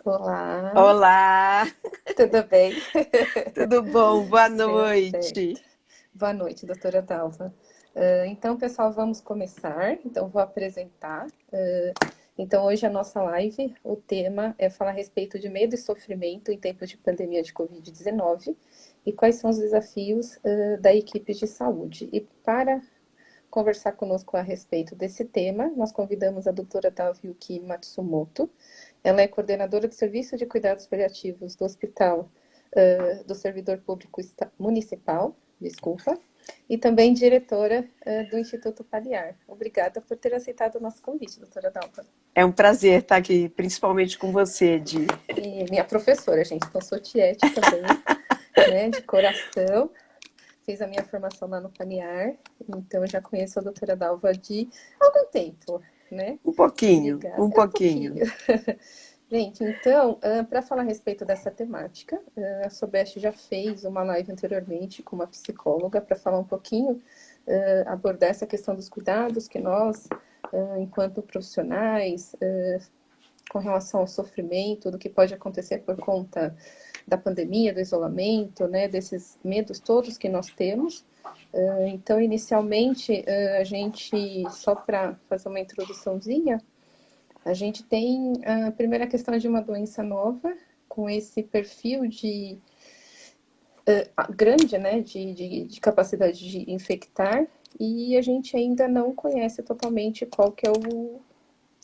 Olá, Olá, tudo bem? tudo bom? Boa Perfeito. noite. Boa noite, doutora Dalva. Então, pessoal, vamos começar. Então, vou apresentar. Então, hoje a nossa live, o tema é falar a respeito de medo e sofrimento em tempos de pandemia de Covid-19 e quais são os desafios da equipe de saúde. E para conversar conosco a respeito desse tema, nós convidamos a doutora Dalviuki Matsumoto. Ela é coordenadora de serviço de cuidados paliativos do Hospital do Servidor Público Municipal, desculpa, e também diretora do Instituto Paliar. Obrigada por ter aceitado o nosso convite, doutora Dalva. É um prazer estar aqui, principalmente com você, Di. E minha professora, gente, então sou tiete também, né, de coração. Fiz a minha formação lá no Paliar, então eu já conheço a doutora Dalva de algum tempo, né? Um pouquinho, Obrigada. um É um pouquinho. pouquinho. Gente, então, para falar a respeito dessa temática, a Sobeste já fez uma live anteriormente com uma psicóloga para falar um pouquinho, abordar essa questão dos cuidados que nós, enquanto profissionais, com relação ao sofrimento, do que pode acontecer por conta da pandemia, do isolamento, né, desses medos todos que nós temos. Então, inicialmente, a gente, só para fazer uma introduçãozinha, a gente tem a primeira questão de uma doença nova, com esse perfil de grande, né, de capacidade de infectar, e a gente ainda não conhece totalmente qual que é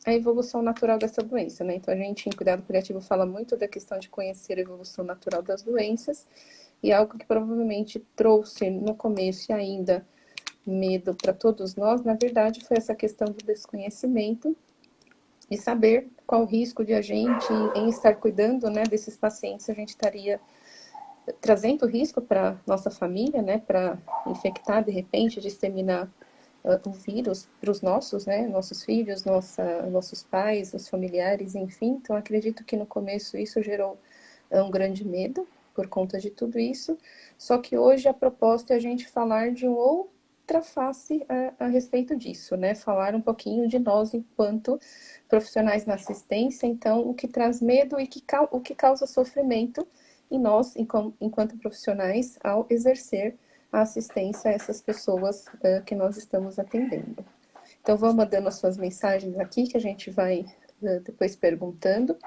a evolução natural dessa doença, né? Então a gente em cuidado paliativo fala muito da questão de conhecer a evolução natural das doenças, e algo que provavelmente trouxe no começo e ainda medo para todos nós, na verdade, foi essa questão do desconhecimento e saber qual o risco de a gente, em estar cuidando, né, desses pacientes, a gente estaria trazendo risco para nossa família, né, para infectar, de repente, disseminar o vírus para os nossos, né, nossos filhos, nossos pais, os familiares, enfim. Então, acredito que no começo isso gerou um grande medo por conta de tudo isso. Só que hoje a proposta é a gente falar de uma outra face a respeito disso, né? Falar um pouquinho de nós enquanto profissionais na assistência, então o que traz medo e o que causa sofrimento em nós enquanto profissionais ao exercer a assistência a essas pessoas que nós estamos atendendo. Então, vão mandando as suas mensagens aqui que a gente vai depois perguntando,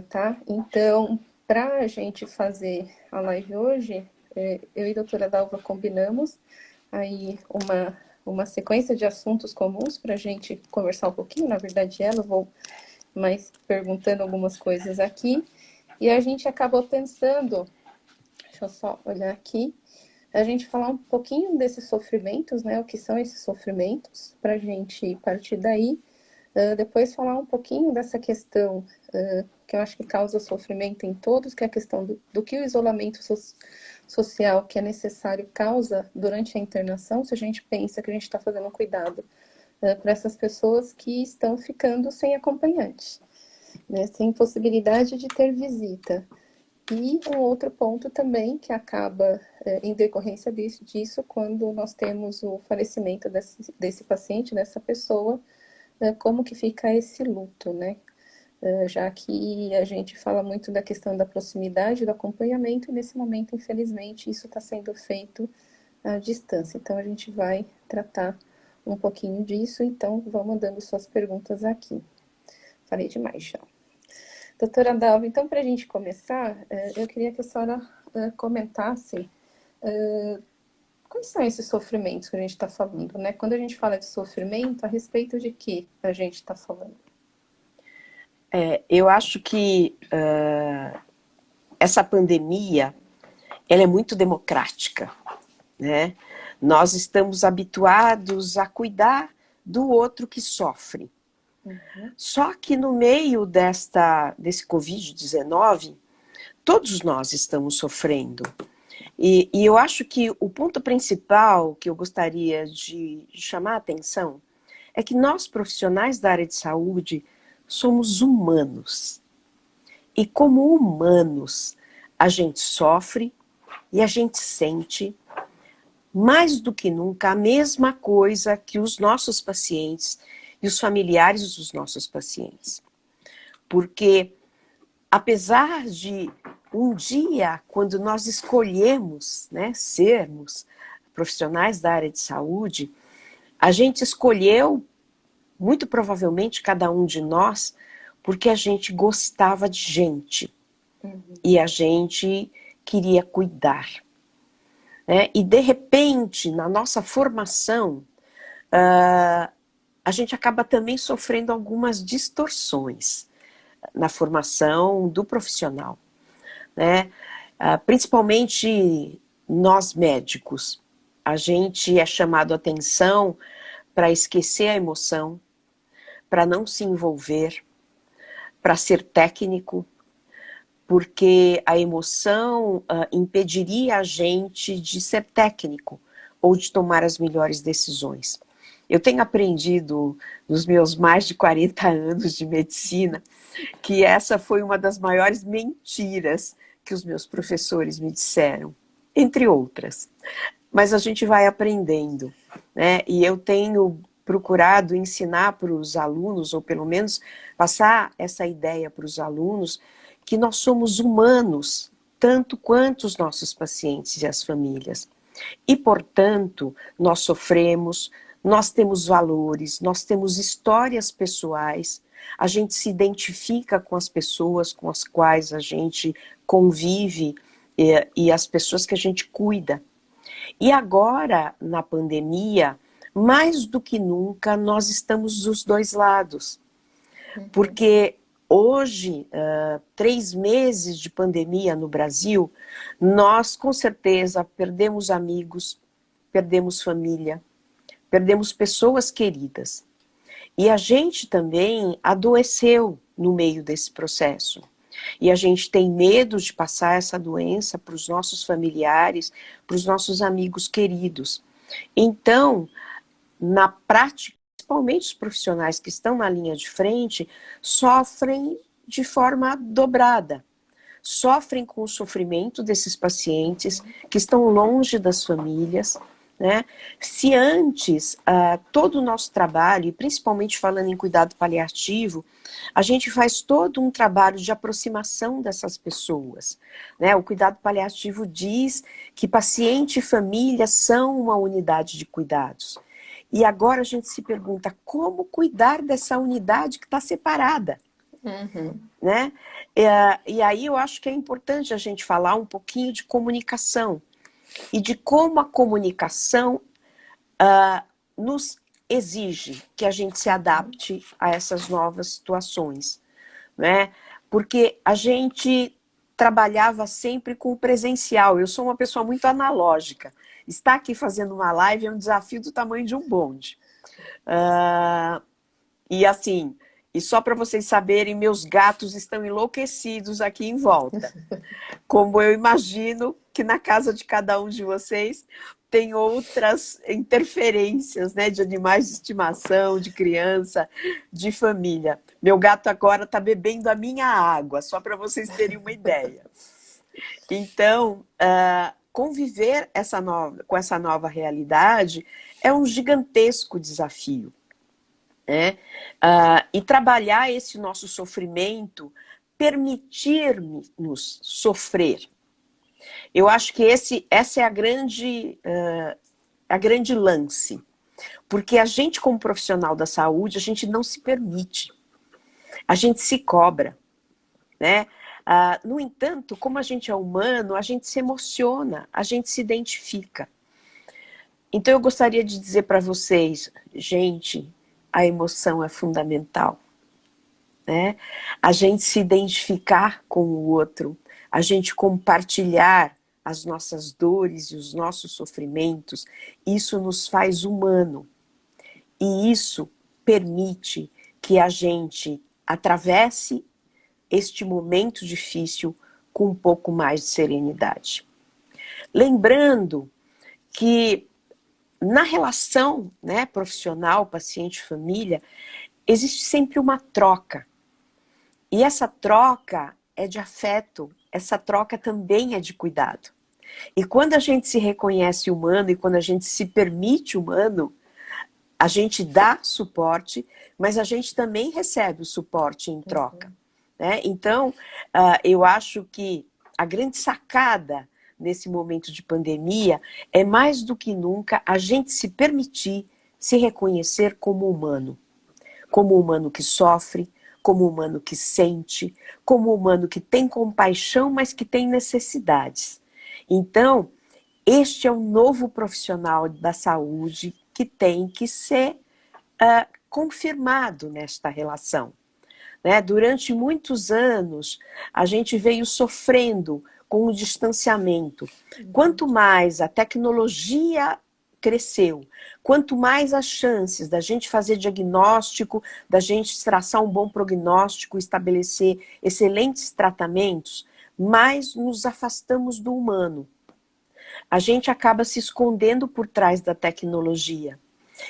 tá? Então, para a gente fazer a live hoje, eu e a doutora Dalva combinamos aí uma sequência de assuntos comuns para a gente conversar um pouquinho. Na verdade, eu vou mais perguntando algumas coisas aqui. E a gente acabou pensando, deixa eu só olhar aqui, a gente falar um pouquinho desses sofrimentos, né? O que são esses sofrimentos, para a gente partir daí. Depois falar um pouquinho dessa questão que eu acho que causa sofrimento em todos, que é a questão do que o isolamento social que é necessário causa durante a internação, se a gente pensa que a gente está fazendo um cuidado para essas pessoas que estão ficando sem acompanhante, né? Sem possibilidade de ter visita. E um outro ponto também que acaba em decorrência disso, quando nós temos o falecimento desse paciente, dessa pessoa, como que fica esse luto, né? Já que a gente fala muito da questão da proximidade, do acompanhamento, e nesse momento, infelizmente, isso está sendo feito à distância. Então, a gente vai tratar um pouquinho disso, então vão mandando suas perguntas aqui. Falei demais já. Doutora Dalva, então, para a gente começar, eu queria que a senhora comentasse quais são esses sofrimentos que a gente está falando, né? Quando a gente fala de sofrimento, a respeito de que a gente está falando? Eu acho que essa pandemia, ela é muito democrática, né? Nós estamos habituados a cuidar do outro que sofre. Uhum. Só que no meio desse Covid-19, todos nós estamos sofrendo. E eu acho que o ponto principal que eu gostaria de chamar a atenção é que nós, profissionais da área de saúde, somos humanos. E como humanos, a gente sofre e a gente sente, mais do que nunca, a mesma coisa que os nossos pacientes e os familiares dos nossos pacientes. Porque apesar de um dia, quando nós escolhemos, né, sermos profissionais da área de saúde, a gente escolheu, muito provavelmente cada um de nós, porque a gente gostava de gente. E a gente queria cuidar. Né? E de repente, na nossa formação, a gente acaba também sofrendo algumas distorções na formação do profissional. Né? Principalmente nós médicos. A gente é chamado a atenção para esquecer a emoção, para não se envolver, para ser técnico, porque a emoção impediria a gente de ser técnico ou de tomar as melhores decisões. Eu tenho aprendido nos meus mais de 40 anos de medicina que essa foi uma das maiores mentiras que os meus professores me disseram, entre outras. Mas a gente vai aprendendo, né? E eu tenho procurado ensinar para os alunos, ou pelo menos passar essa ideia para os alunos, que nós somos humanos, tanto quanto os nossos pacientes e as famílias. E, portanto, nós sofremos, nós temos valores, nós temos histórias pessoais, a gente se identifica com as pessoas com as quais a gente convive e as pessoas que a gente cuida. E agora, na pandemia, mais do que nunca, nós estamos dos dois lados. Porque hoje, 3 meses de pandemia no Brasil, nós com certeza perdemos amigos, perdemos família, perdemos pessoas queridas. E a gente também adoeceu no meio desse processo. E a gente tem medo de passar essa doença para os nossos familiares, para os nossos amigos queridos. Então, na prática, principalmente os profissionais que estão na linha de frente, sofrem de forma dobrada. Sofrem com o sofrimento desses pacientes que estão longe das famílias, né? Se antes todo o nosso trabalho, e principalmente falando em cuidado paliativo, a gente faz todo um trabalho de aproximação dessas pessoas. Né? O cuidado paliativo diz que paciente e família são uma unidade de cuidados. E agora a gente se pergunta como cuidar dessa unidade que está separada. Né? E aí eu acho que é importante a gente falar um pouquinho de comunicação. E de como a comunicação nos exige que a gente se adapte a essas novas situações, né? Porque a gente trabalhava sempre com o presencial. Eu sou uma pessoa muito analógica. Estar aqui fazendo uma live é um desafio do tamanho de um bonde. E assim, e só para vocês saberem, meus gatos estão enlouquecidos aqui em volta. Como eu imagino que na casa de cada um de vocês tem outras interferências, né, de animais de estimação, de criança, de família. Meu gato agora está bebendo a minha água, só para vocês terem uma ideia. Então, conviver com essa nova realidade é um gigantesco desafio. Né? E trabalhar esse nosso sofrimento, permitir-nos sofrer. Eu acho que essa é a grande lance. Porque a gente, como profissional da saúde, a gente não se permite. A gente se cobra. Né? No entanto, como a gente é humano, a gente se emociona, a gente se identifica. Então eu gostaria de dizer para vocês, gente, a emoção é fundamental. Né? A gente se identificar com o outro, a gente compartilhar as nossas dores e os nossos sofrimentos, isso nos faz humano. E isso permite que a gente atravesse este momento difícil com um pouco mais de serenidade. Lembrando que na relação, né, profissional, paciente-família, existe sempre uma troca. E essa troca é de afeto, essa troca também é de cuidado. E quando a gente se reconhece humano e quando a gente se permite humano, a gente dá suporte, mas a gente também recebe o suporte em troca. né? Então, eu acho que a grande sacada nesse momento de pandemia é mais do que nunca a gente se permitir se reconhecer como humano que sofre, como humano que sente, como humano que tem compaixão, mas que tem necessidades. Então, este é um novo profissional da saúde que tem que ser confirmado nesta relação. Né? Durante muitos anos, a gente veio sofrendo com o distanciamento. Quanto mais a tecnologia cresceu, quanto mais as chances da gente fazer diagnóstico, da gente traçar um bom prognóstico, estabelecer excelentes tratamentos, mais nos afastamos do humano. A gente acaba se escondendo por trás da tecnologia.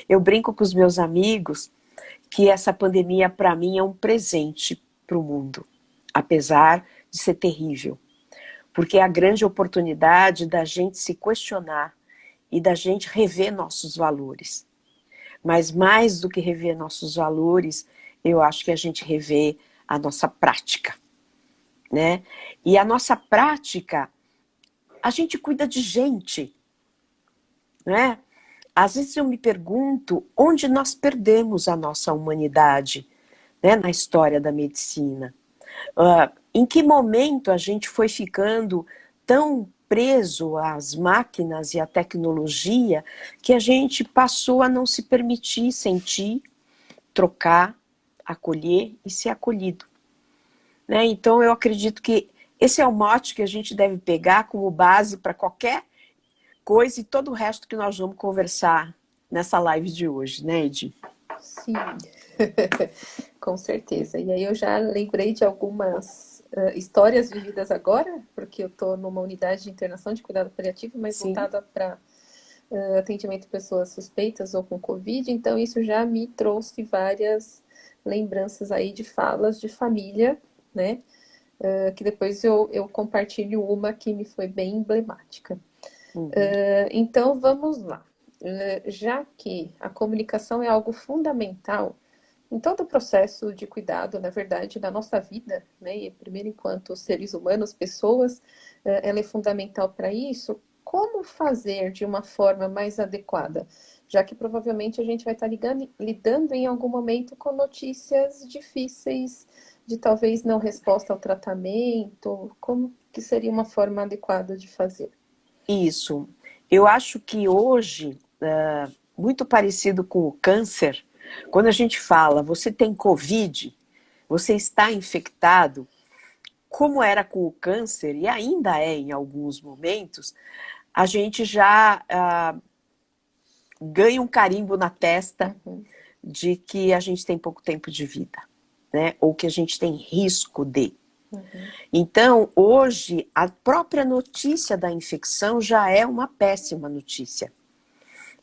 Eu brinco com os meus amigos que essa pandemia, para mim, é um presente para o mundo, apesar de ser terrível. Porque é a grande oportunidade da gente se questionar e da gente rever nossos valores. Mas mais do que rever nossos valores, eu acho que a gente revê a nossa prática, né? E a nossa prática, a gente cuida de gente, né? Às vezes eu me pergunto onde nós perdemos a nossa humanidade, né, na história da medicina. Em que momento a gente foi ficando tão preso às máquinas e à tecnologia que a gente passou a não se permitir sentir, trocar, acolher e ser acolhido. Né? Então eu acredito que esse é o mote que a gente deve pegar como base para qualquer coisa e todo o resto que nós vamos conversar nessa live de hoje, né, Edi? Sim, com certeza. E aí eu já lembrei de algumas histórias vividas agora, porque eu estou numa unidade de internação de cuidado paliativo, mas Sim. voltada para atendimento de pessoas suspeitas ou com Covid, então isso já me trouxe várias lembranças aí de falas de família, né? Que depois eu compartilho uma que me foi bem emblemática. Uhum. Então vamos lá. Já que a comunicação é algo fundamental em todo o processo de cuidado, na verdade, da nossa vida, né? E primeiro, enquanto seres humanos, pessoas, ela é fundamental para isso. Como fazer de uma forma mais adequada? Já que provavelmente a gente vai estar lidando em algum momento com notícias difíceis, de talvez não resposta ao tratamento. Como que seria uma forma adequada de fazer? Isso. Eu acho que hoje, muito parecido com o câncer, quando a gente fala, você tem Covid, você está infectado, como era com o câncer, e ainda é em alguns momentos, a gente já ganha um carimbo na testa de que a gente tem pouco tempo de vida, né? Ou que a gente tem risco de. Então, hoje, a própria notícia da infecção já é uma péssima notícia.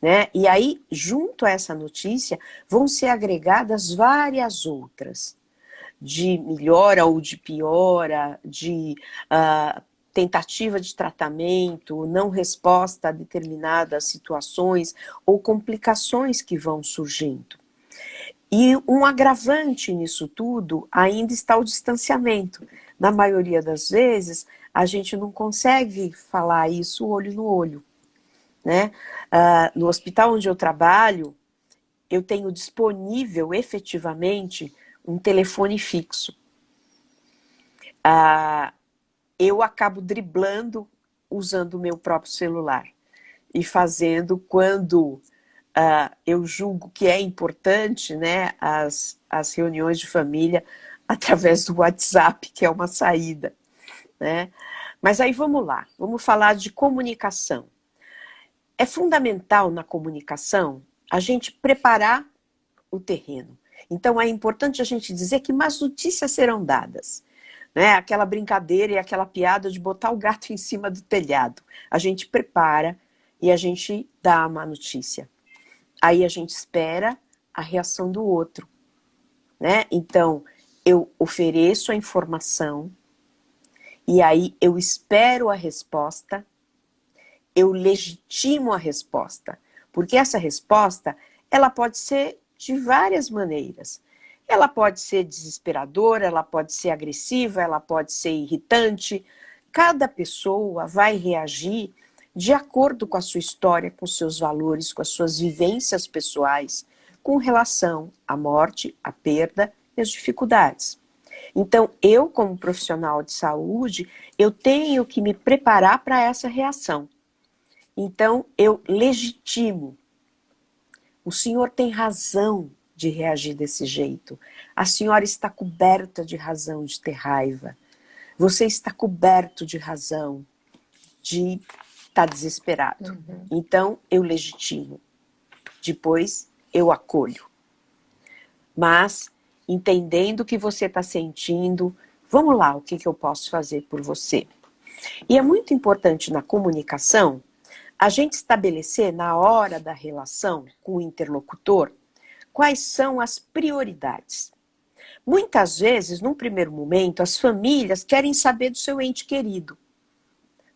Né? E aí, junto a essa notícia, vão ser agregadas várias outras, de melhora ou de piora, de tentativa de tratamento, não resposta a determinadas situações ou complicações que vão surgindo. E um agravante nisso tudo ainda está o distanciamento. Na maioria das vezes, a gente não consegue falar isso olho no olho. Né? No hospital onde eu trabalho, eu tenho disponível efetivamente um telefone fixo. Eu acabo driblando usando o meu próprio celular e fazendo quando eu julgo que é importante, né, as reuniões de família através do WhatsApp, que é uma saída. Né? Mas aí vamos lá, vamos falar de comunicação. É fundamental na comunicação a gente preparar o terreno. Então é importante a gente dizer que más notícias serão dadas. Né? Aquela brincadeira e aquela piada de botar o gato em cima do telhado. A gente prepara e a gente dá a má notícia. Aí a gente espera a reação do outro. Né? Então, eu ofereço a informação e aí eu espero a resposta, eu legitimo a resposta. Porque essa resposta, ela pode ser de várias maneiras. Ela pode ser desesperadora, ela pode ser agressiva, ela pode ser irritante. Cada pessoa vai reagir de acordo com a sua história, com os seus valores, com as suas vivências pessoais, com relação à morte, à perda e às dificuldades. Então, eu, como profissional de saúde, eu tenho que me preparar para essa reação. Então, eu legitimo. O senhor tem razão de reagir desse jeito. A senhora está coberta de razão de ter raiva. Você está coberto de razão de estar desesperado. Então, eu legitimo. Depois, eu acolho. Mas, entendendo o que você está sentindo, vamos lá, o que eu posso fazer por você? E é muito importante na comunicação a gente estabelecer na hora da relação com o interlocutor quais são as prioridades. Muitas vezes, num primeiro momento, as famílias querem saber do seu ente querido,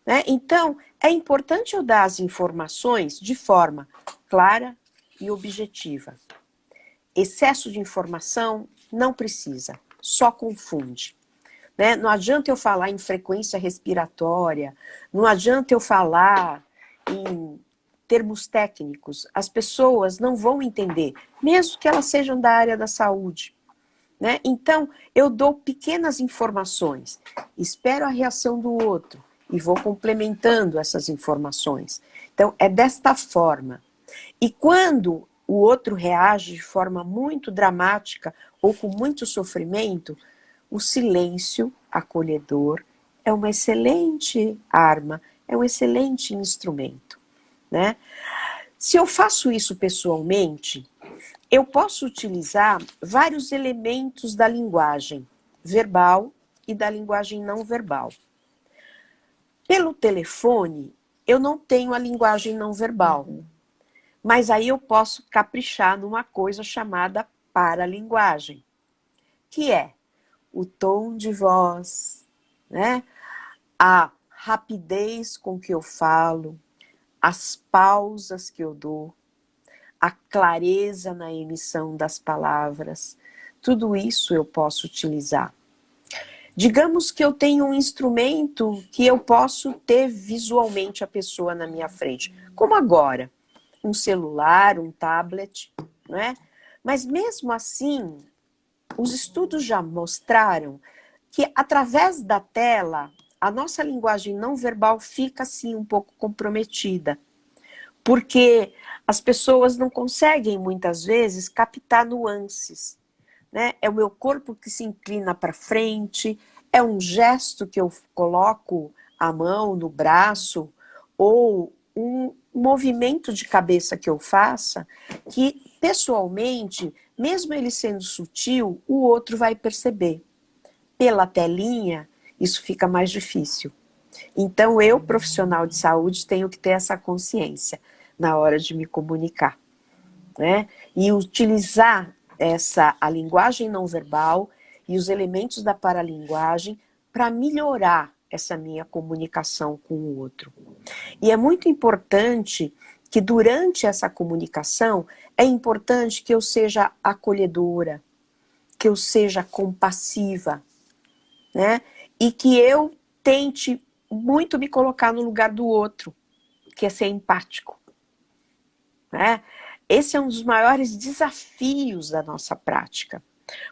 né? Então, é importante eu dar as informações de forma clara e objetiva. Excesso de informação não precisa, só confunde. Né? Não adianta eu falar em frequência respiratória, não adianta eu falar em termos técnicos. As pessoas não vão entender, mesmo que elas sejam da área da saúde. Né? Então, eu dou pequenas informações, espero a reação do outro e vou complementando essas informações. Então, é desta forma. E quando o outro reage de forma muito dramática ou com muito sofrimento, o silêncio acolhedor é uma excelente arma, é um excelente instrumento, né? Se eu faço isso pessoalmente, eu posso utilizar vários elementos da linguagem verbal e da linguagem não verbal. Pelo telefone, eu não tenho a linguagem não verbal, mas aí eu posso caprichar numa coisa chamada paralinguagem, que é o tom de voz, né? A rapidez com que eu falo, as pausas que eu dou, a clareza na emissão das palavras, tudo isso eu posso utilizar. Digamos que eu tenho um instrumento que eu posso ter visualmente a pessoa na minha frente, como agora, um celular, um tablet, né? Mas mesmo assim, os estudos já mostraram que através da tela, a nossa linguagem não verbal fica assim um pouco comprometida. Porque as pessoas não conseguem muitas vezes captar nuances. Né? É o meu corpo que se inclina para frente, é um gesto que eu coloco a mão no braço, ou um movimento de cabeça que eu faça, que pessoalmente, mesmo ele sendo sutil, o outro vai perceber. Pela telinha, isso fica mais difícil. Então, eu, profissional de saúde, tenho que ter essa consciência na hora de me comunicar, né? E utilizar a linguagem não verbal e os elementos da paralinguagem para melhorar essa minha comunicação com o outro. E é muito importante que durante essa comunicação, é importante que eu seja acolhedora, que eu seja compassiva, né? E que eu tente muito me colocar no lugar do outro, que é ser empático, né? Esse é um dos maiores desafios da nossa prática,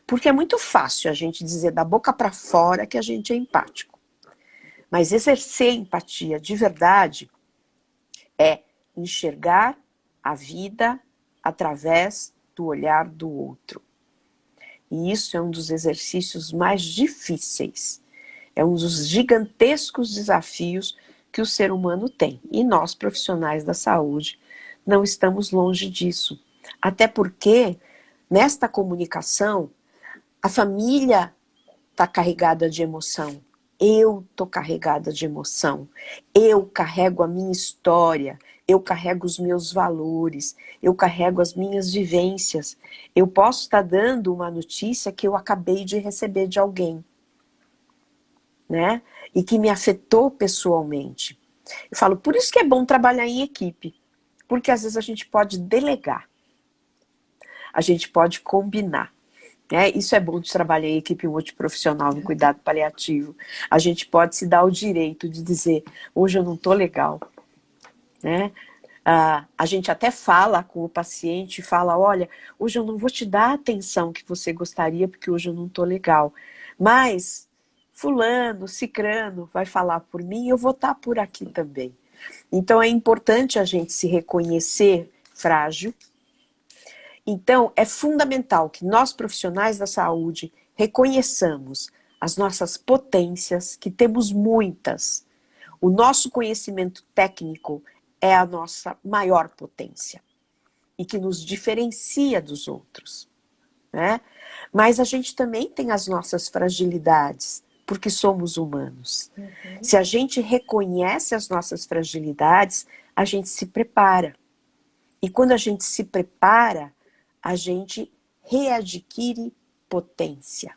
porque é muito fácil a gente dizer da boca para fora que a gente é empático, mas exercer empatia de verdade é enxergar a vida através do olhar do outro. E isso é um dos exercícios mais difíceis. É um dos gigantescos desafios que o ser humano tem. E nós, profissionais da saúde, não estamos longe disso. Até porque, nesta comunicação, a família está carregada de emoção. Eu estou carregada de emoção. Eu carrego a minha história. Eu carrego os meus valores. Eu carrego as minhas vivências. Eu posso estar dando uma notícia que eu acabei de receber de alguém, né? E que me afetou pessoalmente. Eu falo, por isso que é bom trabalhar em equipe. Porque às vezes a gente pode delegar. A gente pode combinar. Isso é bom de trabalhar em equipe multiprofissional no cuidado paliativo. A gente pode se dar o direito de dizer, hoje eu não estou legal, né? A gente até fala com o paciente, fala, olha, hoje eu não vou te dar a atenção que você gostaria, porque hoje eu não estou legal. Mas fulano, cicrano vai falar por mim e eu vou estar por aqui também. Então é importante a gente se reconhecer frágil. Então é fundamental que nós profissionais da saúde reconheçamos as nossas potências, que temos muitas. O nosso conhecimento técnico é a nossa maior potência e que nos diferencia dos outros, né? Mas a gente também tem as nossas fragilidades, porque somos humanos. Se a gente reconhece as nossas fragilidades, a gente se prepara. E quando a gente se prepara, a gente readquire potência,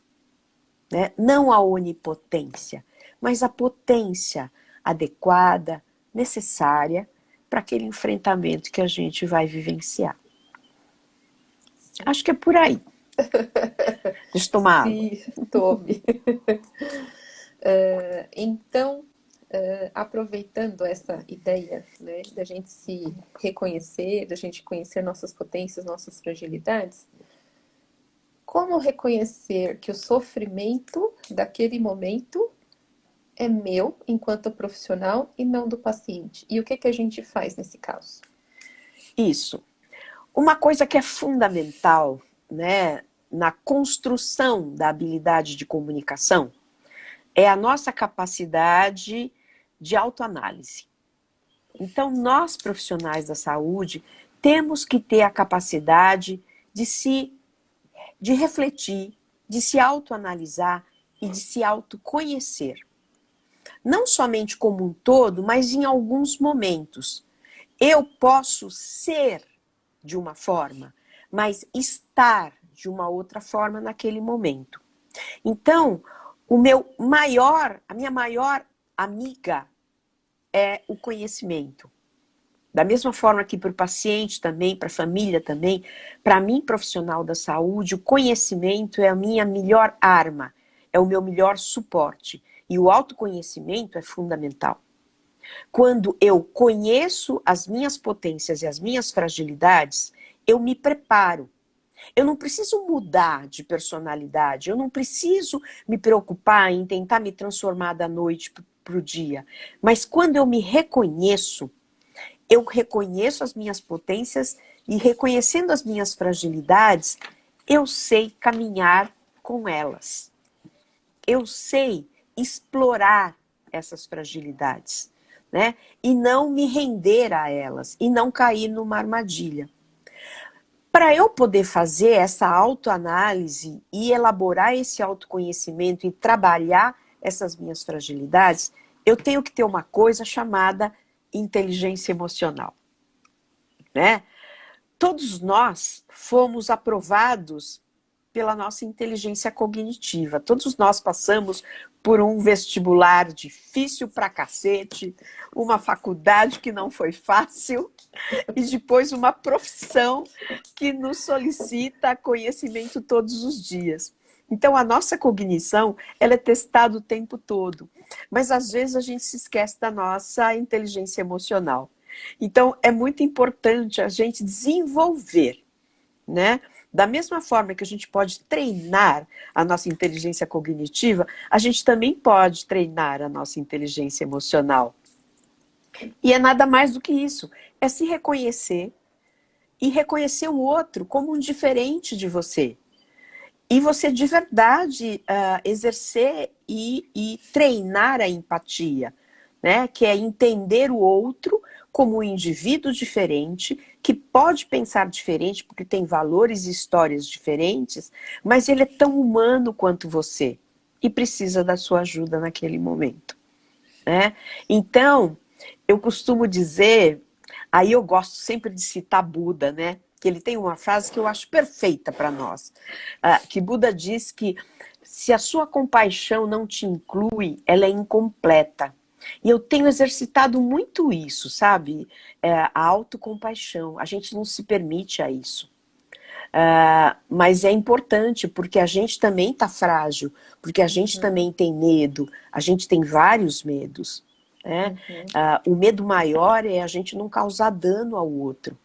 né? Não a onipotência, mas a potência adequada, necessária para aquele enfrentamento que a gente vai vivenciar. Acho que é por aí. Deixa eu tomar água. Sim, tome. Então, aproveitando essa ideia, né, da gente se reconhecer, da gente conhecer nossas potências, nossas fragilidades, como reconhecer que o sofrimento daquele momento é meu enquanto profissional e não do paciente? E o que a gente faz nesse caso? Isso. Uma coisa que é fundamental, né, na construção da habilidade de comunicação é a nossa capacidade de autoanálise. Então, nós profissionais da saúde temos que ter a capacidade de refletir, de se autoanalisar e de se autoconhecer. Não somente como um todo, mas em alguns momentos. Eu posso ser de uma forma, mas estar de uma outra forma naquele momento. Então, a minha maior amiga é o conhecimento. Da mesma forma que para o paciente também, para a família também, para mim, profissional da saúde, o conhecimento é a minha melhor arma, é o meu melhor suporte. E o autoconhecimento é fundamental. Quando eu conheço as minhas potências e as minhas fragilidades, eu me preparo. Eu não preciso mudar de personalidade, eu não preciso me preocupar em tentar me transformar da noite para o dia. Mas quando eu me reconheço, eu reconheço as minhas potências e reconhecendo as minhas fragilidades, eu sei caminhar com elas. Eu sei explorar essas fragilidades, né? E não me render a elas, e não cair numa armadilha. Para eu poder fazer essa autoanálise e elaborar esse autoconhecimento e trabalhar essas minhas fragilidades, eu tenho que ter uma coisa chamada inteligência emocional, né? Todos nós fomos aprovados pela nossa inteligência cognitiva. Todos nós passamos por um vestibular difícil pra cacete, uma faculdade que não foi fácil e depois uma profissão que nos solicita conhecimento todos os dias. Então a nossa cognição, ela é testada o tempo todo, mas às vezes a gente se esquece da nossa inteligência emocional. Então é muito importante a gente desenvolver, né? Da mesma forma que a gente pode treinar a nossa inteligência cognitiva, a gente também pode treinar a nossa inteligência emocional. E é nada mais do que isso, é se reconhecer e reconhecer o outro como um diferente de você. E você de verdade exercer e treinar a empatia, né? Que é entender o outro como um indivíduo diferente, que pode pensar diferente, porque tem valores e histórias diferentes, mas ele é tão humano quanto você e precisa da sua ajuda naquele momento, né? Então, eu costumo dizer, aí eu gosto sempre de citar Buda, né? Que ele tem uma frase que eu acho perfeita para nós, que Buda diz que se a sua compaixão não te inclui, ela é incompleta. E eu tenho exercitado muito isso, sabe? A autocompaixão. A gente não se permite a isso. Mas é importante porque a gente também está frágil, porque a gente também tem medo, a gente tem vários medos, né? O medo maior é a gente não causar dano ao outro.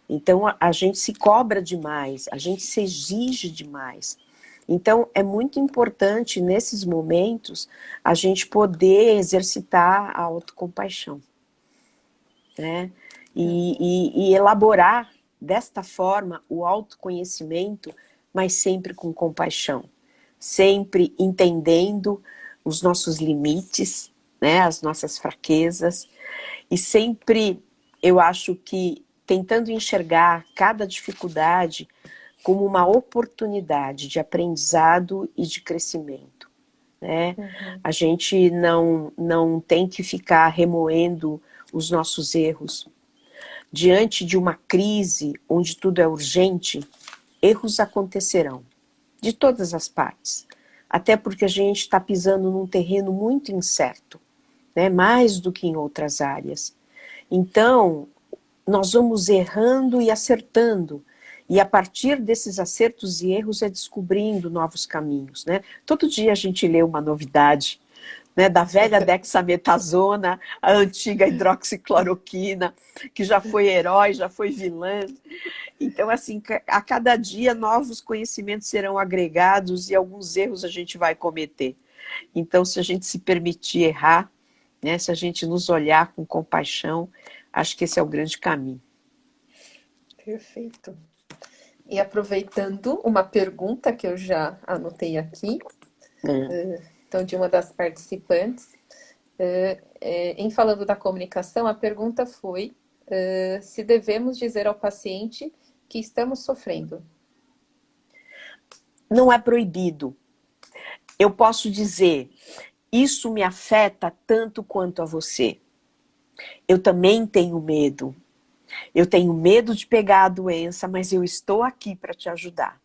Então a gente se cobra demais, a gente se exige demais. Então é muito importante nesses momentos a gente poder exercitar a autocompaixão, né? E elaborar desta forma o autoconhecimento, mas sempre com compaixão, sempre entendendo os nossos limites, né, as nossas fraquezas, e sempre, eu acho que tentando enxergar cada dificuldade como uma oportunidade de aprendizado e de crescimento, né? A gente não tem que ficar remoendo os nossos erros. Diante de uma crise onde tudo é urgente, erros acontecerão, de todas as partes. Até porque a gente está pisando num terreno muito incerto, né? Mais do que em outras áreas. Então, nós vamos errando e acertando. E a partir desses acertos e erros é descobrindo novos caminhos, né? Todo dia a gente lê uma novidade, né, da velha dexametasona, a antiga hidroxicloroquina, que já foi herói, já foi vilã. Então, assim, a cada dia novos conhecimentos serão agregados e alguns erros a gente vai cometer. Então, se a gente se permitir errar, né, se a gente nos olhar com compaixão, acho que esse é o grande caminho. Perfeito. E aproveitando uma pergunta que eu já anotei aqui, então, de uma das participantes, em falando da comunicação, a pergunta foi se devemos dizer ao paciente que estamos sofrendo. Não é proibido. Eu posso dizer, isso me afeta tanto quanto a você. Eu também tenho medo. Eu tenho medo de pegar a doença, mas eu estou aqui para te ajudar.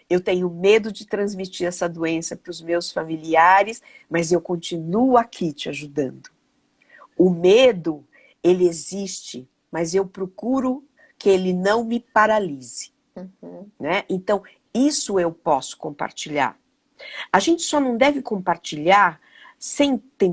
Eu tenho medo de transmitir essa doença para os meus familiares, mas eu continuo aqui te ajudando. O medo, ele existe, mas eu procuro que ele não me paralise. Né? Então, isso eu posso compartilhar. A gente só não deve compartilhar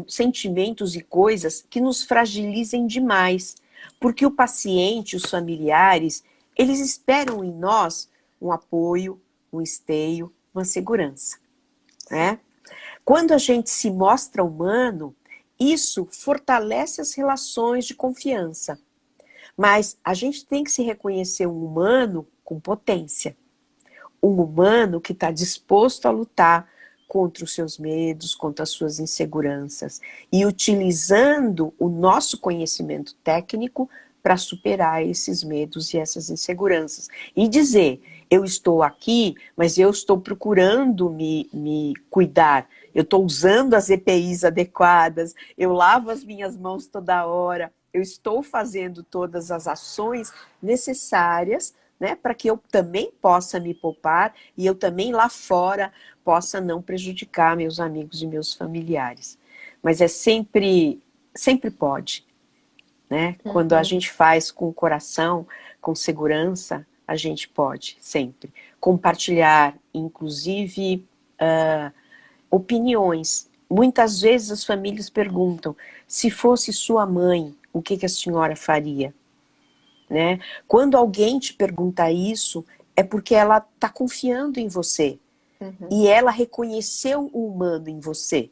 sentimentos e coisas que nos fragilizem demais, porque o paciente, os familiares, eles esperam em nós um apoio, um esteio, uma segurança, né? Quando a gente se mostra humano, isso fortalece as relações de confiança. Mas a gente tem que se reconhecer um humano com potência. Um humano que está disposto a lutar contra os seus medos, contra as suas inseguranças. E utilizando o nosso conhecimento técnico para superar esses medos e essas inseguranças. E dizer, eu estou aqui, mas eu estou procurando me cuidar. Eu estou usando as EPIs adequadas, eu lavo as minhas mãos toda hora, eu estou fazendo todas as ações necessárias, né, para que eu também possa me poupar e eu também lá fora possa não prejudicar meus amigos e meus familiares. Mas é sempre pode. Né? Quando a gente faz com o coração, com segurança, a gente pode sempre compartilhar, inclusive opiniões. Muitas vezes as famílias perguntam, se fosse sua mãe, o que a senhora faria? Né? Quando alguém te pergunta isso, é porque ela está confiando em você. E ela reconheceu o humano em você.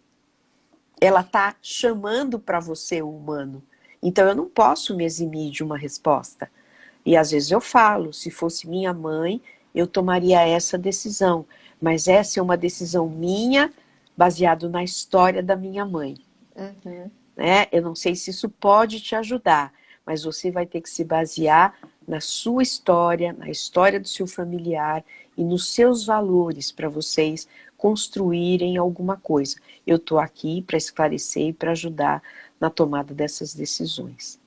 Ela está chamando para você o humano. Então eu não posso me eximir de uma resposta. E às vezes eu falo, se fosse minha mãe, eu tomaria essa decisão. Mas essa é uma decisão minha, baseado na história da minha mãe. Né? Eu não sei se isso pode te ajudar, mas você vai ter que se basear na sua história, na história do seu familiar e nos seus valores para vocês construírem alguma coisa. Eu estou aqui para esclarecer e para ajudar na tomada dessas decisões.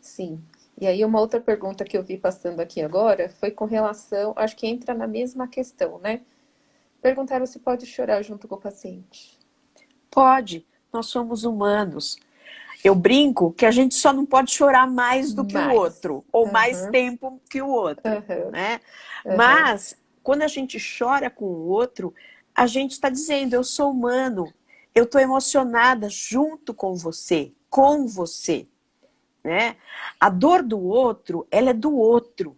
Sim. E aí uma outra pergunta que eu vi passando aqui agora foi com relação, acho que entra na mesma questão, né? Perguntaram se pode chorar junto com o paciente. Pode, nós somos humanos. Eu brinco que a gente só não pode chorar mais do que o Mais. outro, ou mais Aham, tempo que o outro, aham, né? aham. Mas, quando a gente chora com o outro, a gente está dizendo, eu sou humano, eu estou emocionada junto com você, né? A dor do outro, ela é do outro,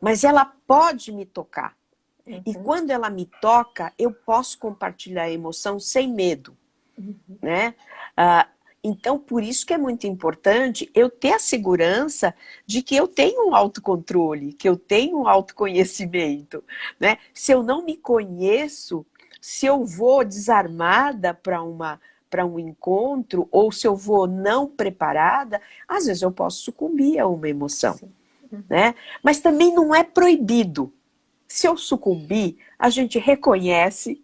mas ela pode me tocar. E Uhum, quando ela me toca, eu posso compartilhar a emoção sem medo, uhum. né? Ah, então, por isso que é muito importante eu ter a segurança de que eu tenho um autocontrole, que eu tenho um autoconhecimento, né? Se eu não me conheço, se eu vou desarmada para um encontro, ou se eu vou não preparada, às vezes eu posso sucumbir a uma emoção, Sim. Uhum. né? Mas também não é proibido. Se eu sucumbir, a gente reconhece,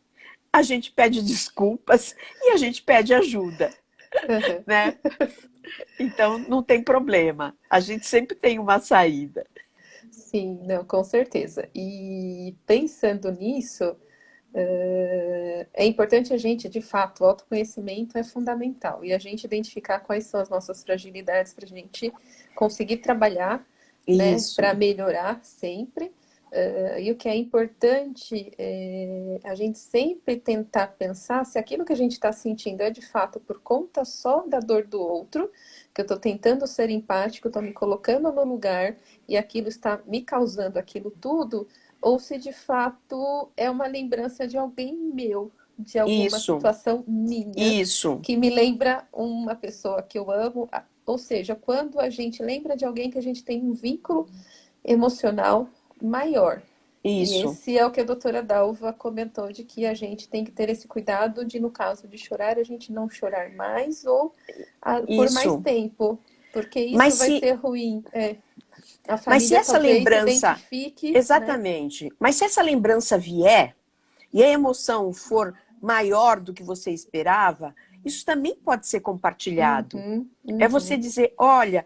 a gente pede desculpas e a gente pede ajuda, Aham. né? Então não tem problema. A gente sempre tem uma saída. Sim, não, com certeza. E pensando nisso, é importante a gente, de fato, o autoconhecimento é fundamental. E a gente identificar quais são as nossas fragilidades para a gente conseguir trabalhar, né, Isso, para melhorar sempre. E o que é importante é a gente sempre tentar pensar se aquilo que a gente está sentindo é de fato por conta só da dor do outro, que eu estou tentando ser empático, estou me colocando no lugar e aquilo está me causando aquilo tudo, ou se de fato é uma lembrança de alguém meu, de alguma isso, situação minha, isso, que me lembra uma pessoa que eu amo. Ou seja, quando a gente lembra de alguém que a gente tem um vínculo emocional maior. E isso, esse é o que a doutora Dalva comentou, de que a gente tem que ter esse cuidado de, no caso de chorar, a gente não chorar mais ou por mais isso. tempo, porque Mas isso vai se, ser ruim. A mas se família essa talvez se lembrança, identifique, né? exatamente, mas se essa lembrança vier e a emoção for maior do que você esperava, isso também pode ser compartilhado. Uhum, É você uhum, dizer, olha,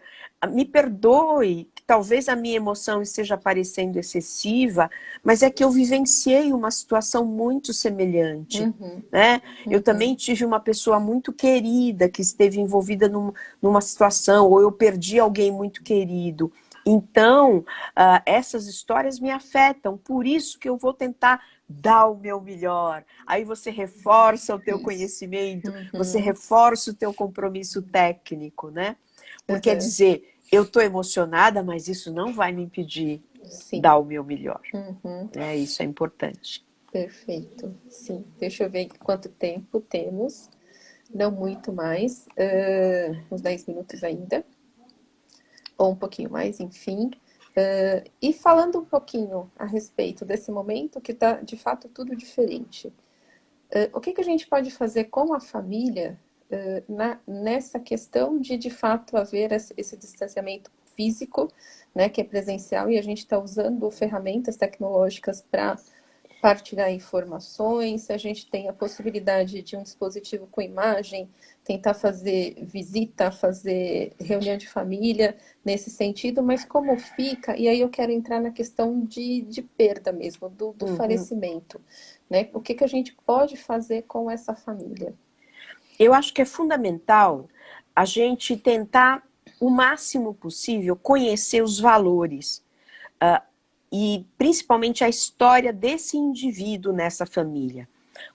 me perdoe, que talvez a minha emoção esteja parecendo excessiva, mas é que eu vivenciei uma situação muito semelhante, uhum, né? Eu uhum. também tive uma pessoa muito querida que esteve envolvida numa situação, ou eu perdi alguém muito querido. Então, essas histórias me afetam, por isso que eu vou tentar dar o meu melhor. Aí você reforça o teu Isso. conhecimento, você Uhum, reforça o teu compromisso técnico, né? Porque é uhum. dizer, eu estou emocionada, mas isso não vai me impedir Sim. dar o meu melhor. Uhum. Isso é importante. Perfeito. Sim. Deixa eu ver quanto tempo temos. Não muito mais. Uns 10 minutos ainda. Ou um pouquinho mais, enfim. E falando um pouquinho a respeito desse momento que está de fato tudo diferente. O que a gente pode fazer com a família nessa questão de fato haver esse distanciamento físico, né, que é presencial, e a gente está usando ferramentas tecnológicas para partilhar informações, se a gente tem a possibilidade de um dispositivo com imagem, tentar fazer visita, fazer reunião de família nesse sentido, mas como fica? E aí eu quero entrar na questão de perda mesmo, do Uhum. falecimento, né? O que a gente pode fazer com essa família? Eu acho que é fundamental a gente tentar, o máximo possível, conhecer os valores e principalmente a história desse indivíduo nessa família.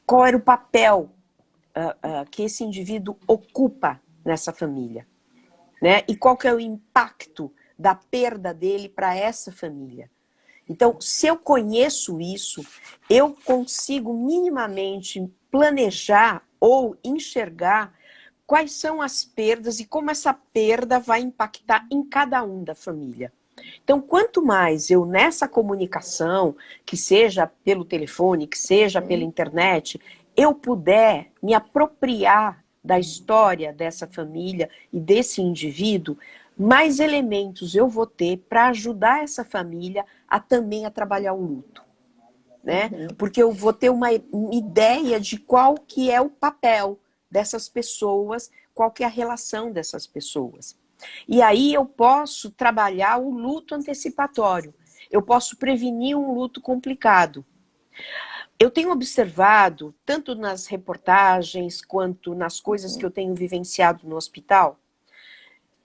Qual era o papel que esse indivíduo ocupa nessa família, né? E qual que é o impacto da perda dele para essa família. Então, se eu conheço isso, eu consigo minimamente planejar ou enxergar quais são as perdas e como essa perda vai impactar em cada um da família. Então, quanto mais eu nessa comunicação, que seja pelo telefone, que seja pela Uhum, internet, eu puder me apropriar da história dessa família e desse indivíduo, mais elementos eu vou ter para ajudar essa família a também a trabalhar o luto, né? uhum, Porque eu vou ter uma ideia de qual que é o papel dessas pessoas, qual que é a relação dessas pessoas. E aí eu posso trabalhar o luto antecipatório. Eu posso prevenir um luto complicado. Eu tenho observado, tanto nas reportagens quanto nas coisas que uhum, eu tenho vivenciado no hospital,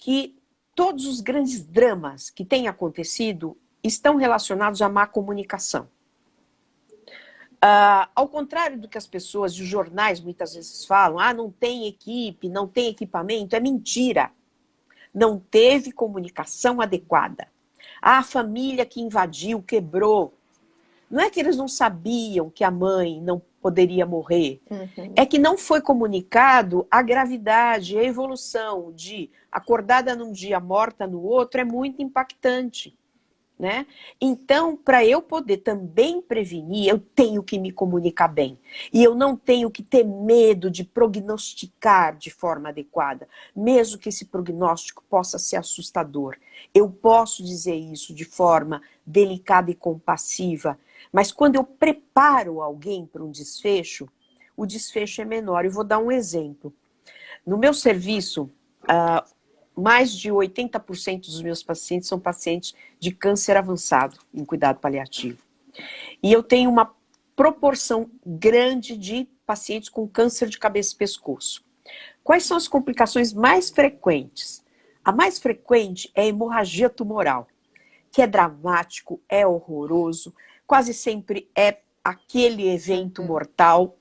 que todos os grandes dramas que têm acontecido estão relacionados à má comunicação. Ao contrário do que as pessoas e os jornais muitas vezes falam, não tem equipe, não tem equipamento, é mentira. Não teve comunicação adequada. A família que invadiu, quebrou. Não é que eles não sabiam que a mãe não poderia morrer. É que não foi comunicado a gravidade, a evolução de acordada num dia, morta no outro, é muito impactante. Né? Então, para eu poder também prevenir, eu tenho que me comunicar bem. E eu não tenho que ter medo de prognosticar de forma adequada, mesmo que esse prognóstico possa ser assustador. Eu posso dizer isso de forma delicada e compassiva, mas quando eu preparo alguém para um desfecho, o desfecho é menor. Eu vou dar um exemplo. No meu serviço, mais de 80% dos meus pacientes são pacientes de câncer avançado em cuidado paliativo. E eu tenho uma proporção grande de pacientes com câncer de cabeça e pescoço. Quais são as complicações mais frequentes? A mais frequente é a hemorragia tumoral, que é dramático, é horroroso, quase sempre é aquele evento mortal.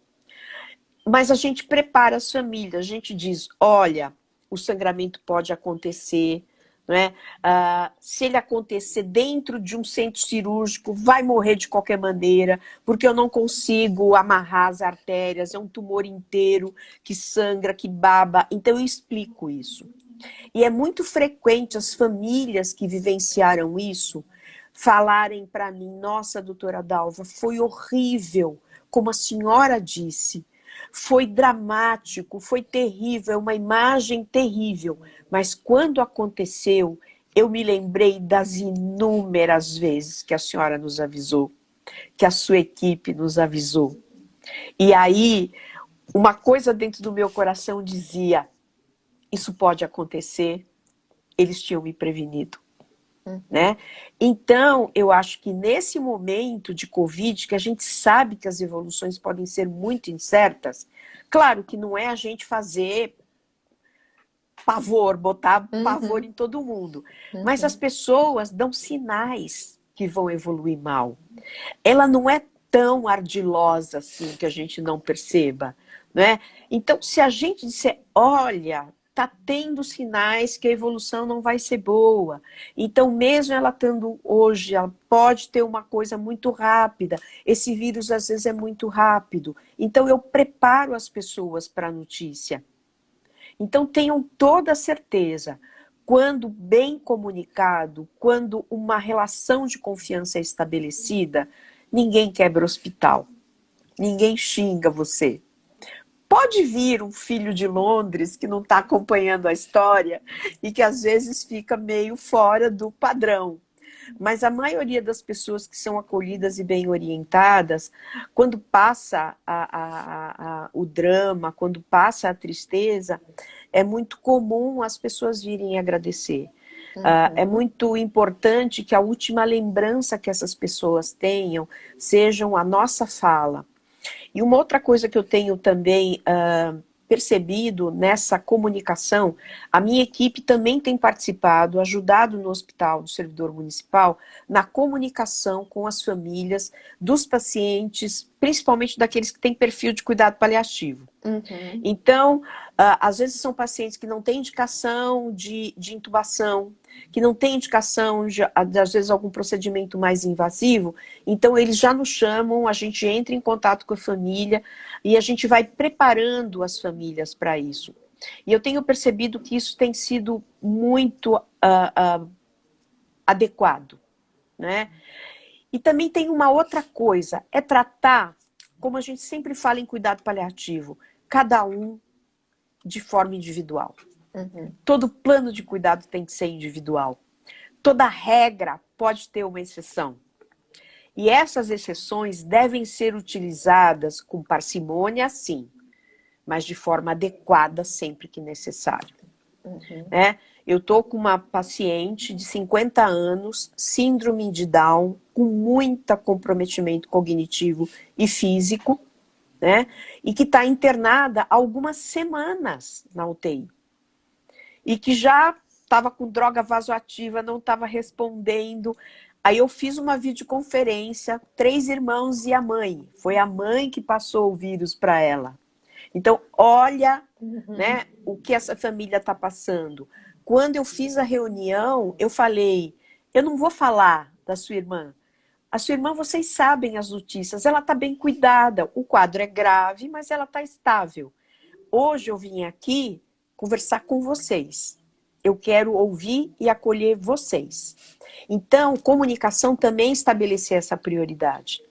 Mas a gente prepara as famílias, a gente diz, olha, o sangramento pode acontecer, não é? Se ele acontecer dentro de um centro cirúrgico, vai morrer de qualquer maneira, porque eu não consigo amarrar as artérias, é um tumor inteiro que sangra, que baba. Então eu explico isso. E é muito frequente as famílias que vivenciaram isso falarem para mim, nossa, doutora Dalva, foi horrível, como a senhora disse. Foi dramático, foi terrível, é uma imagem terrível. Mas quando aconteceu, eu me lembrei das inúmeras vezes que a senhora nos avisou, que a sua equipe nos avisou. E aí, uma coisa dentro do meu coração dizia, isso pode acontecer, eles tinham me prevenido. Né? Então, eu acho que nesse momento de Covid, que a gente sabe que as evoluções podem ser muito incertas, claro que não é a gente fazer pavor, botar pavor em todo mundo, mas as pessoas dão sinais que vão evoluir mal. Ela não é tão ardilosa assim que a gente não perceba, né? Então, se a gente disser, olha, está tendo sinais que a evolução não vai ser boa. Então, mesmo ela estando hoje, ela pode ter uma coisa muito rápida. Esse vírus, às vezes, é muito rápido. Então, eu preparo as pessoas para a notícia. Então, tenham toda a certeza, quando bem comunicado, quando uma relação de confiança é estabelecida, ninguém quebra hospital. Ninguém xinga você. Pode vir um filho de Londres que não está acompanhando a história e que às vezes fica meio fora do padrão. Mas a maioria das pessoas que são acolhidas e bem orientadas, quando passa o drama, quando passa a tristeza, é muito comum as pessoas virem agradecer. É muito importante que a última lembrança que essas pessoas tenham sejam a nossa fala. E uma outra coisa que eu tenho também percebido nessa comunicação, a minha equipe também tem participado, ajudado no hospital do servidor municipal, na comunicação com as famílias dos pacientes, principalmente daqueles que têm perfil de cuidado paliativo. Então, às vezes são pacientes que não têm indicação de intubação, que não têm indicação de, às vezes, algum procedimento mais invasivo, então eles já nos chamam, a gente entra em contato com a família e a gente vai preparando as famílias para isso. E eu tenho percebido que isso tem sido muito adequado, né? E também tem uma outra coisa, é tratar, como a gente sempre fala em cuidado paliativo, cada um de forma individual. Todo plano de cuidado tem que ser individual. Toda regra pode ter uma exceção. E essas exceções devem ser utilizadas com parcimônia, sim, mas de forma adequada sempre que necessário. Né? Eu estou com uma paciente de 50 anos, síndrome de Down, com muito comprometimento cognitivo e físico, né? E que está internada há algumas semanas na UTI. E que já estava com droga vasoativa, não estava respondendo. Aí eu fiz uma videoconferência, 3 irmãos e a mãe. Foi a mãe que passou o vírus para ela. Então, olha, né, o que essa família está passando. Quando eu fiz a reunião, eu falei, eu não vou falar da sua irmã. A sua irmã, vocês sabem as notícias, ela está bem cuidada. O quadro é grave, mas ela está estável. Hoje eu vim aqui conversar com vocês. Eu quero ouvir e acolher vocês. Então, comunicação também estabelecer essa prioridade.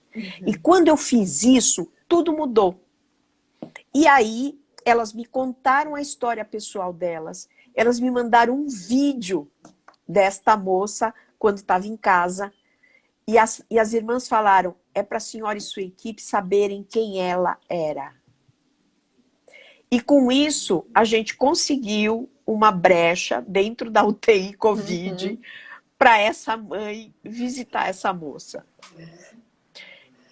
E quando eu fiz isso, tudo mudou. E aí, elas me contaram a história pessoal delas. Elas me mandaram um vídeo desta moça quando estava em casa. E as irmãs falaram, é para a senhora e sua equipe saberem quem ela era. E com isso, a gente conseguiu uma brecha dentro da UTI Covid para essa mãe visitar essa moça.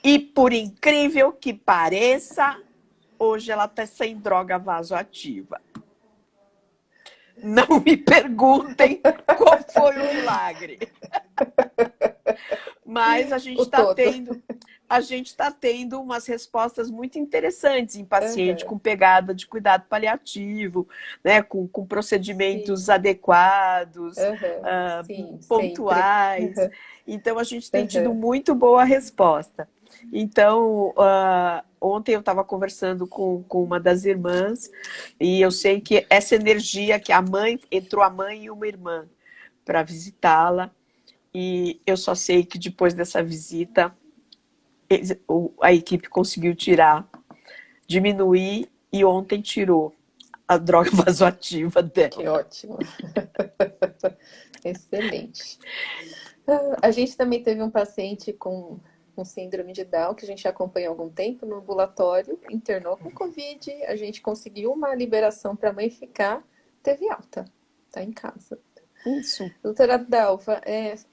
E por incrível que pareça, hoje ela está sem droga vasoativa. Não me perguntem qual foi o milagre. Mas a gente está tendo umas respostas muito interessantes em paciente com pegada de cuidado paliativo, né, com procedimentos adequados, pontuais. Então, a gente tem tido muito boa resposta. Então, ontem eu estava conversando com uma das irmãs e eu sei que essa energia que entrou a mãe e uma irmã para visitá-la. E eu só sei que depois dessa visita, a equipe conseguiu diminuir, e ontem tirou a droga vasoativa dela. Que ótimo. Excelente. A gente também teve um paciente com síndrome de Down, que a gente acompanhou há algum tempo no ambulatório, internou com Covid, a gente conseguiu uma liberação para a mãe ficar, teve alta, tá em casa. Isso. Doutora Dalva,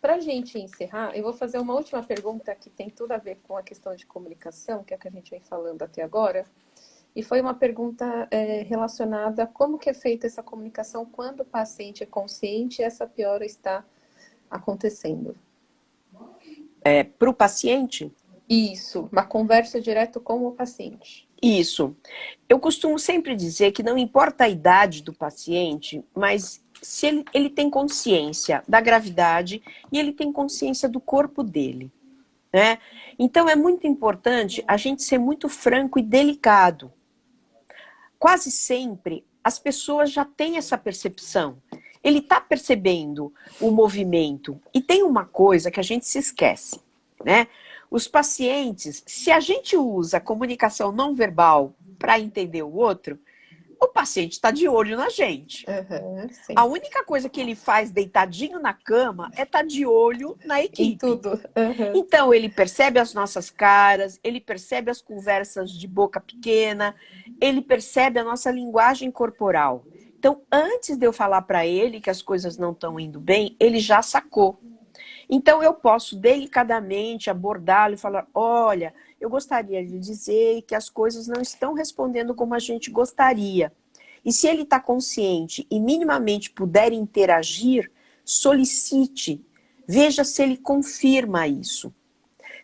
para a gente encerrar, eu vou fazer uma última pergunta que tem tudo a ver com a questão de comunicação, que é o que a gente vem falando até agora. E foi uma pergunta relacionada a como que é feita essa comunicação quando o paciente é consciente e essa piora está acontecendo. Para o paciente? Isso, uma conversa direto com o paciente. Isso. Eu costumo sempre dizer que não importa a idade do paciente, mas se ele tem consciência da gravidade e ele tem consciência do corpo dele, né? Então é muito importante a gente ser muito franco e delicado. Quase sempre as pessoas já têm essa percepção. Ele está percebendo o movimento. E tem uma coisa que a gente se esquece, né? Os pacientes, se a gente usa comunicação não verbal para entender o outro, o paciente está de olho na gente. A única coisa que ele faz deitadinho na cama é estar de olho na equipe. Em tudo. Então, ele percebe as nossas caras, ele percebe as conversas de boca pequena, ele percebe a nossa linguagem corporal. Então, antes de eu falar para ele que as coisas não estão indo bem, ele já sacou. Então, eu posso delicadamente abordá-lo e falar, olha, eu gostaria de dizer que as coisas não estão respondendo como a gente gostaria. E se ele está consciente e minimamente puder interagir, solicite, veja se ele confirma isso.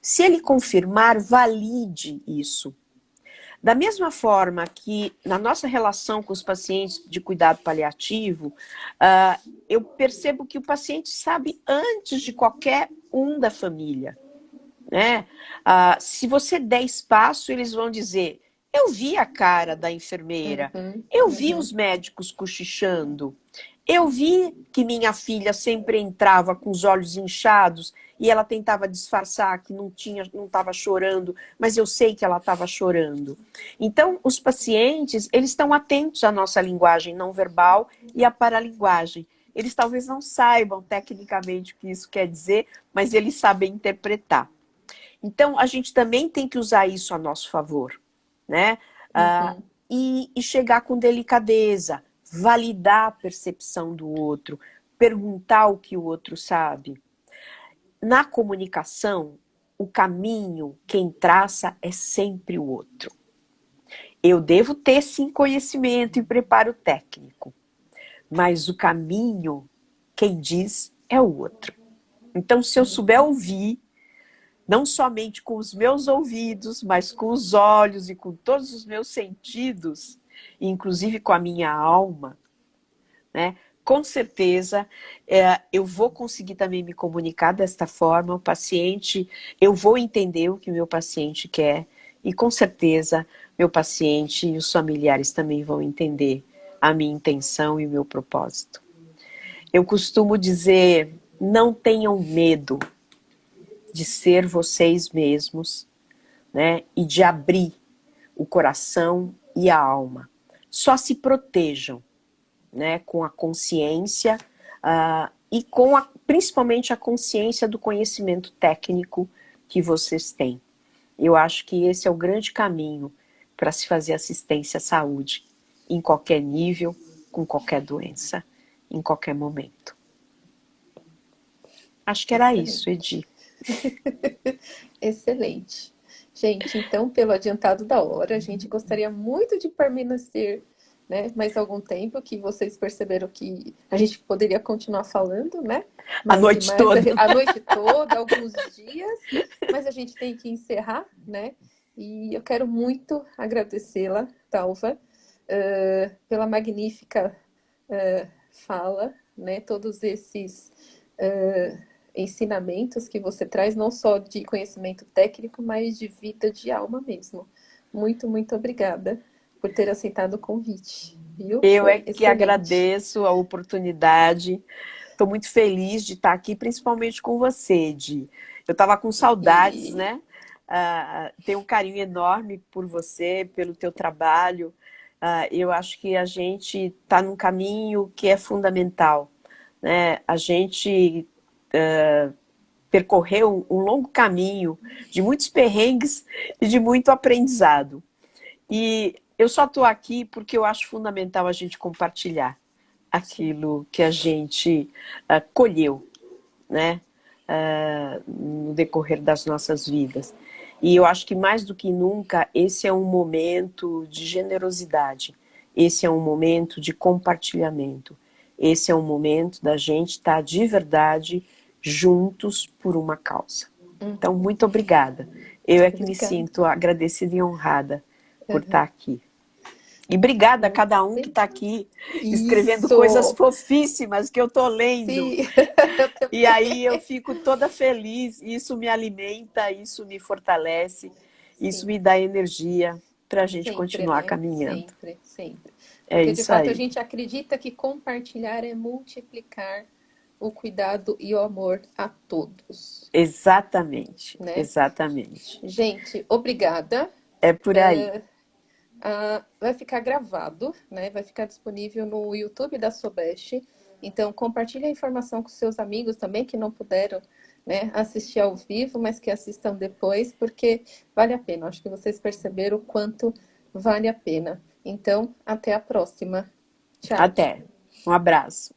Se ele confirmar, valide isso. Da mesma forma que na nossa relação com os pacientes de cuidado paliativo, eu percebo que o paciente sabe antes de qualquer um da família, né? Se você der espaço, eles vão dizer, eu vi a cara da enfermeira, eu vi os médicos cochichando, eu vi que minha filha sempre entrava com os olhos inchados e ela tentava disfarçar que não estava chorando, mas eu sei que ela estava chorando. Então, os pacientes, eles estão atentos à nossa linguagem não verbal e à paralinguagem. Eles talvez não saibam tecnicamente o que isso quer dizer, mas eles sabem interpretar. Então, a gente também tem que usar isso a nosso favor, né? E chegar com delicadeza, validar a percepção do outro, perguntar o que o outro sabe. Na comunicação, o caminho, quem traça é sempre o outro. Eu devo ter, sim, conhecimento e preparo técnico, mas o caminho quem diz é o outro. Então, se eu souber ouvir, não somente com os meus ouvidos, mas com os olhos e com todos os meus sentidos, inclusive com a minha alma, né? Com certeza, eu vou conseguir também me comunicar desta forma. O paciente, eu vou entender o que o meu paciente quer e com certeza meu paciente e os familiares também vão entender a minha intenção e o meu propósito. Eu costumo dizer, não tenham medo de ser vocês mesmos, né? E de abrir o coração e a alma. Só se protejam, né, com a consciência e com principalmente a consciência do conhecimento técnico que vocês têm. Eu acho que esse é o grande caminho para se fazer assistência à saúde, em qualquer nível, com qualquer doença, em qualquer momento. Acho que era Excelente. isso, Edi. Excelente. Gente, então, pelo adiantado da hora, a gente gostaria muito de permanecer, né, mais algum tempo, que vocês perceberam que a gente poderia continuar falando, né? A Mas noite demais, toda. a noite toda, alguns dias, mas a gente tem que encerrar, né? E eu quero muito agradecê-la, Dalva, pela magnífica fala, né? Todos esses ensinamentos que você traz, não só de conhecimento técnico, mas de vida, de alma mesmo. Muito, muito obrigada por ter aceitado o convite, viu? Eu é Foi que excelente. agradeço a oportunidade. Estou muito feliz de estar aqui, principalmente com você, Edi. Eu estava com saudades, E, né? Tenho um carinho enorme por você, pelo teu trabalho. Eu acho que a gente está num caminho que é fundamental, né? A gente percorreu um longo caminho de muitos perrengues e de muito aprendizado. E eu só estou aqui porque eu acho fundamental a gente compartilhar sim, aquilo que a gente colheu, né, no decorrer das nossas vidas. E eu acho que mais do que nunca esse é um momento de generosidade, esse é um momento de compartilhamento, esse é um momento da gente estar de verdade juntos por uma causa. Então, muito obrigada. Eu é que me obrigada. sinto agradecida e honrada por Uhum. estar aqui. E obrigada a Muito cada um que bem. está aqui escrevendo coisas Isso! fofíssimas que eu estou lendo. Sim, eu E também. aí eu fico toda feliz, isso me alimenta, isso me fortalece, isso Sim, me dá energia para a gente sempre, continuar né? caminhando. Sempre, sempre. É Porque de isso fato a aí. gente acredita que compartilhar é multiplicar o cuidado e o amor a todos, Exatamente, né? exatamente. Gente, obrigada. É por aí. Vai ficar gravado, né? Vai ficar disponível no YouTube da Sobeste. Então, compartilhe a informação com seus amigos também que não puderam, né, assistir ao vivo, mas que assistam depois, porque vale a pena. Acho que vocês perceberam o quanto vale a pena. Então, até a próxima. Tchau. Até. Um abraço.